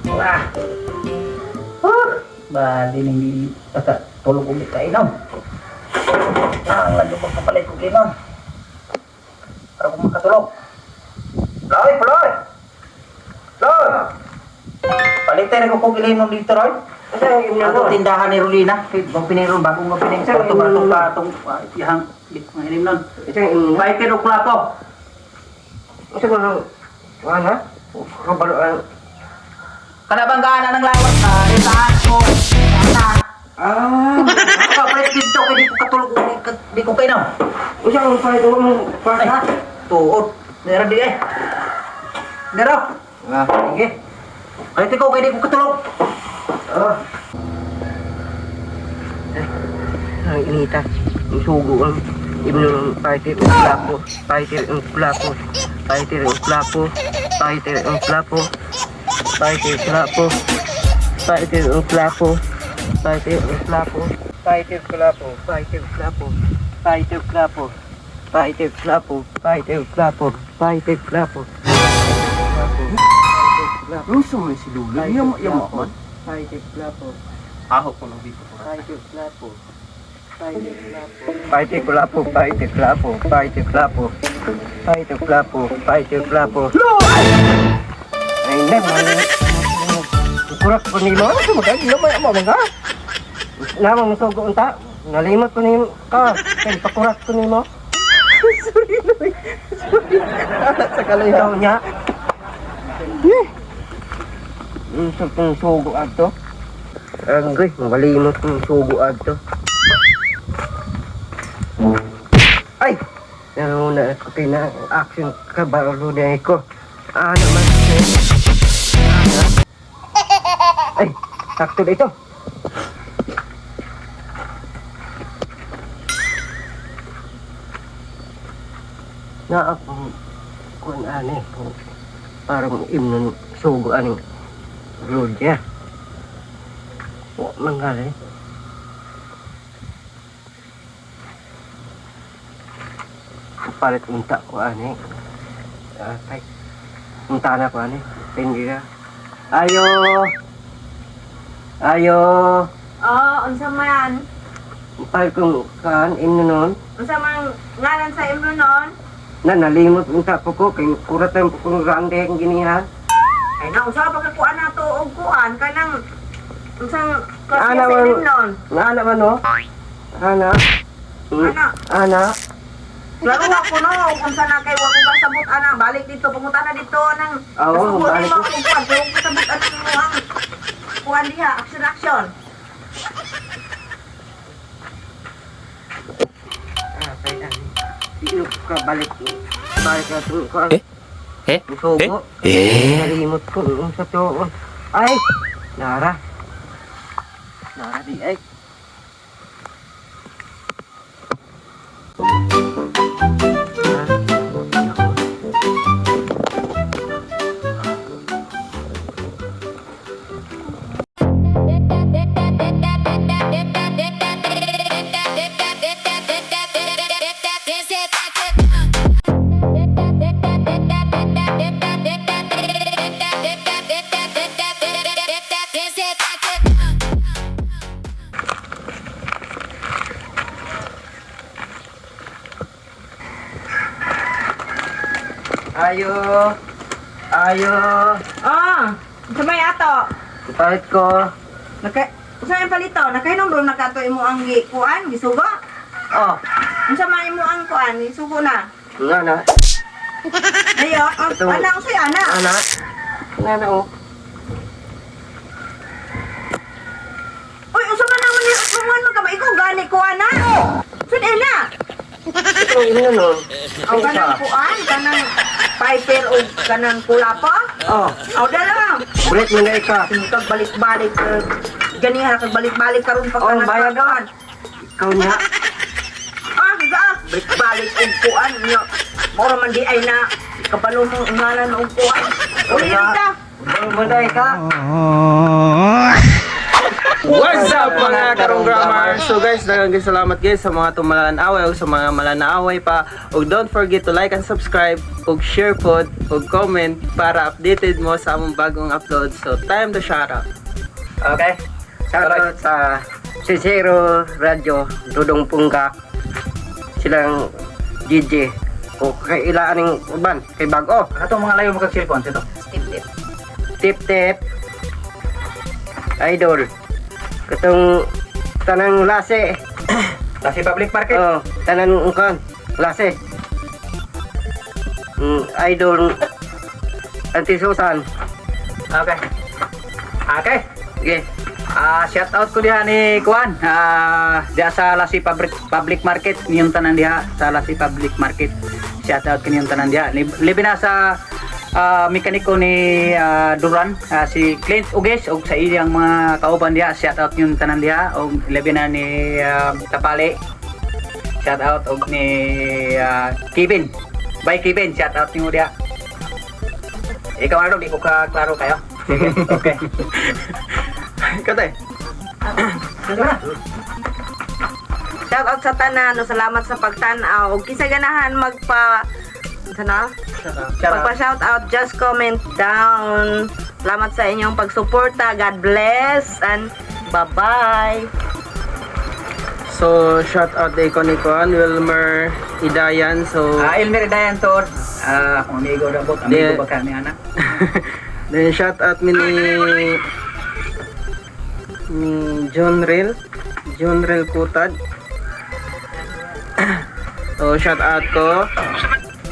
Wah. Bali ning tulog ulit ka inom. Lalo magpapalit ko inom. Para kung makatulog. Loy, Floy! Loy! Palitin ko kung inom dito, Roy. Ato tindahan ni Rolina. Bang piniron, bagong nga pining. Bato-bato ka itong ihang ilim nun. Baikin o klapo. Kasi ko nang, ano? Kabaluan. Kanabanggaan ng lawas na, itahan ko. Papalit dito, kaya di ko katulog, di ko kayo. Usa ang palit ko mong pasa. Tuod. Meron di eh. Meron. Sige. Palit ko, kaya di ko katulog. Ang inita. Ang sugo ang ibno ng fighter ang plapo. Fighter ang plapo. Fighter ang plapo. Fighter ang plapo. Fighter plapo. Fighter ang plapo. Fighter ang plapo. Fighter plapo. Fighter plapo. Fighter plapo. Fighter plapo. Fighter plapo. Fighter plapo. Gusto mo si Lula? Yamak man. Fighter plapo. Ako ko nang dito. Fighter plapo. Fighter plapo. Fighter plapo. Fighter plapo. Fighter plapo. Fighter plapo. Fighter plapo. Ay, naman. Kurak ko ni mo. Ano magkag? Lamay mo mga. Namang masugo unta. Nalimot ko ni ka. Kaya pakurak ko ni mo. Sorry, Loy. Sorry. Sa kalayaw niya. Sa pang sugo ato. Anggoy, malimot kong sugo ato. Ay! Nauna ako pina-action kabalo na ako. Ano man? Ay! Sakto na ito. Na akong kung ano parang imnon sugo aning Rodia. O, manggalay. Palit unta ko ani. Ay. Unta na ko ani. Pingira. Ayo. Ayo. Unsa man? Palit kong kaan imno nun. Unsa man ngalan sa imno nun? Na nalimot unta ko ko kay kuratan ko kung rande ang ginihan. Ay na unsa pa kuan nato og kuan kanang unsang klase Ana sa man. ilim nun? Ana man no. Ana. Ana. Ana. Laro ako no unsa na kay wa ko kasabot ana balik dito pumunta na dito nang Oo, kasubot balik mo ko. ako kuan pero ko kasabot ana mo ang kuan diha action. Dito ka balik. Balik ka to ko. Sugo. Nalimot ko sa tuon. Ay! Nara. Nara di ay. Ayo. Ayo. Unsa may ato? Palit ko. Unsa may palito? Nakainom ron nakato imo ang kuan gisugo? Oh, Unsa man imo ang kuan gisugo na? nga na. Ayo, Ito. ana unsay ana? Ana. Nga na oh. Uy, unsa man naman ni kuan man ka ba ikaw gani kuan na? Sud ina. Ito yun nun. Ang kanang kuan, kanang fighter o kanang kulapa? Oh, Aw dala. break mo na ika. Kag balik-balik ganiha kag balik-balik karon pa Oh, kanang bayad kuan. Ikaw niya. Gaga. Balik-balik og kuan niya. Mora man di ay na kabalo mo ngalan og kuan. Uli Wala. ta. Balik mo na ika. What's up mga karong grammar? So guys, daghang salamat guys sa mga tumalan-away o sa mga malanaaway pa. Ug don't forget to like and subscribe ug share pod ug comment para updated mo sa among bagong upload. So time to shout out. Okay. Shoutout sa Sincero Radio, Dudong Punggak, silang DJ. O kay ilaan ng uban, kay Bago. Atong mga layo magkag cellphone ito. Tip Tip, Idol, katong tanang lase. Kasi public market. Oh, tanang ungkan, lase. Idol, Antisusan. Okay. Okay. Okay. Shout out ko diha ni Kuan. Diha sa Lasi Public Market, niyong tanan diha sa Lasi Public Market. Shout out kaniyong tanan diha. Libi na sa mekaniko ni Duran, si Clint Uges ug sa iyang mga kauban diha. Shout out niyong tanan diha ug libi na ni Tapali. Shout out og ni Kevin. Bye Kevin, shout out niyo diha. Ikaw ano, di ko ka klaro kayo. Sige, okay. Katay. Shout out sa tanan, salamat sa pagtanaw. Ug kinsa ganahan sana magpa shout out, just comment down. Salamat sa inyong pagsuporta. God bless and bye-bye. So shout out day ko ni Kuan Wilmer Idayan. So Elmer Dayan to. Amigo rabot, amigo ba kami anak? then shout out mi ni John Rel Kutad. So shout out ko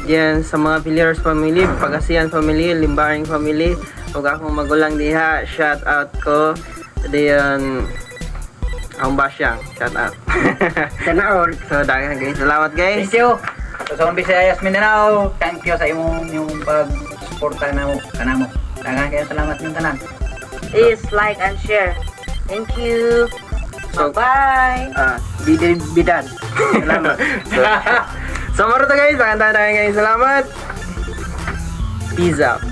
diyan sa mga Villiers family, Pagasian family, Limbaring family, ug akong magulang diha. Shout out ko diyan ang Basyang. Shout out. Sana all. So daghang guys, salamat guys. Thank you. So sa Visayas Mindanao, thank you sa yung pag-suporta na mo kanamo. Daghang kayo salamat yung tanan. Please like and share. Thank you. So- Bye-bye. Bidan. Salamat. So maro to guys, daghang guys, salamat. Peace out.